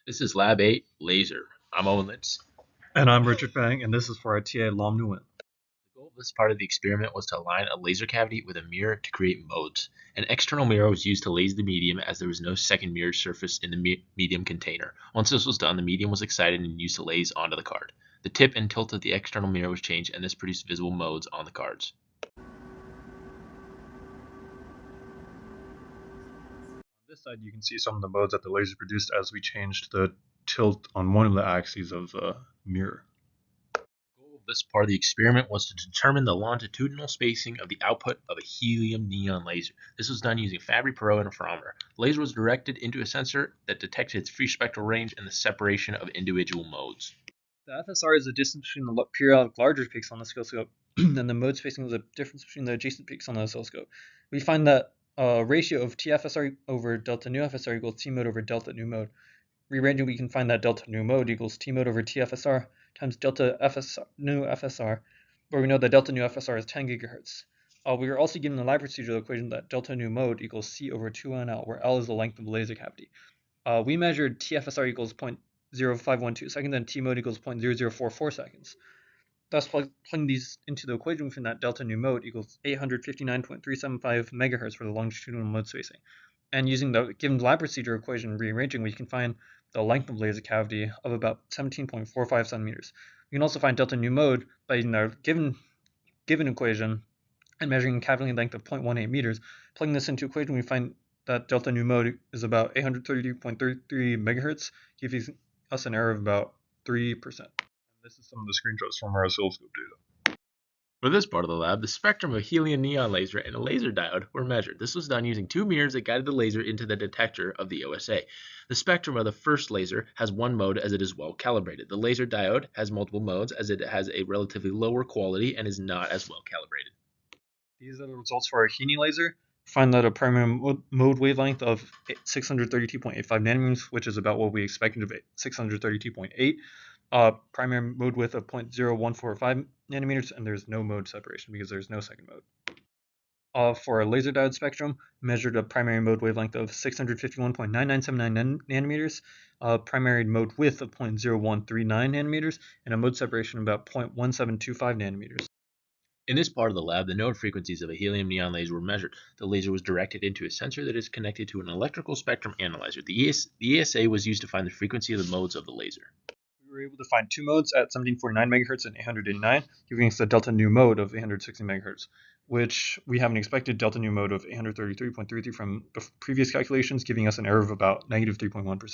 This is Lab 8, Laser. I'm Owen Litz. And I'm Richard Bang, and this is for our TA Lom Nguyen. The goal of this part of the experiment was to align a laser cavity with a mirror to create modes. An external mirror was used to laser the medium as there was no second mirror surface in the medium container. Once this was done, the medium was excited and used to laze onto the card. The tip and tilt of the external mirror was changed, and this produced visible modes on the cards. On this side, you can see some of the modes that the laser produced as we changed the tilt on one of the axes of the mirror. The goal of this part of the experiment was to determine the longitudinal spacing of the output of a helium neon laser. This was done using Fabry-Perot interferometer. The laser was directed into a sensor that detected its free spectral range and the separation of individual modes. The FSR is the distance between the periodic larger peaks on the oscilloscope, and the mode spacing is the difference between the adjacent peaks on the oscilloscope. We find that ratio of TFSR over delta nu FSR equals T mode over delta nu mode. Rearranging, we can find that delta nu mode equals T mode over TFSR times delta nu FSR, where we know that delta nu FSR is 10 gigahertz. We were also given the live procedural equation that delta nu mode equals C over 2NL, where L is the length of the laser cavity. We measured TFSR equals 0.0512 seconds and T mode equals 0.0044 seconds. Thus, plugging these into the equation, we find that delta nu mode equals 859.375 megahertz for the longitudinal mode spacing. And using the given lab procedure equation rearranging, we can find the length of laser cavity of about 17.45 centimeters. We can also find delta nu mode by using our given equation and measuring cavity length of 0.18 meters. Plugging this into equation, we find that delta nu mode is about 833.33 megahertz, giving us an error of about 3%. And this is some of the screenshots from our oscilloscope data. For this part of the lab, the spectrum of a helium neon laser and a laser diode were measured. This was done using two mirrors that guided the laser into the detector of the OSA. The spectrum of the first laser has one mode as it is well calibrated. The laser diode has multiple modes as it has a relatively lower quality and is not as well calibrated. These are the results for our Heaney laser. Find that a primary mode wavelength of 632.85 nanometers, which is about what we expected of 632.8. Primary mode width of 0.0145 nanometers, and there's no mode separation because there's no second mode. For a laser diode spectrum, measured a primary mode wavelength of 651.9979 nanometers, primary mode width of 0.0139 nanometers, and a mode separation of about 0.1725 nanometers. In this part of the lab, the node frequencies of a helium neon laser were measured. The laser was directed into a sensor that is connected to an electrical spectrum analyzer. The ESA was used to find the frequency of the modes of the laser. We were able to find two modes at 1749 megahertz and 809, giving us the delta nu mode of 860 megahertz, which we have an expected delta nu mode of 833.33 from the previous calculations, giving us an error of about negative 3.1%.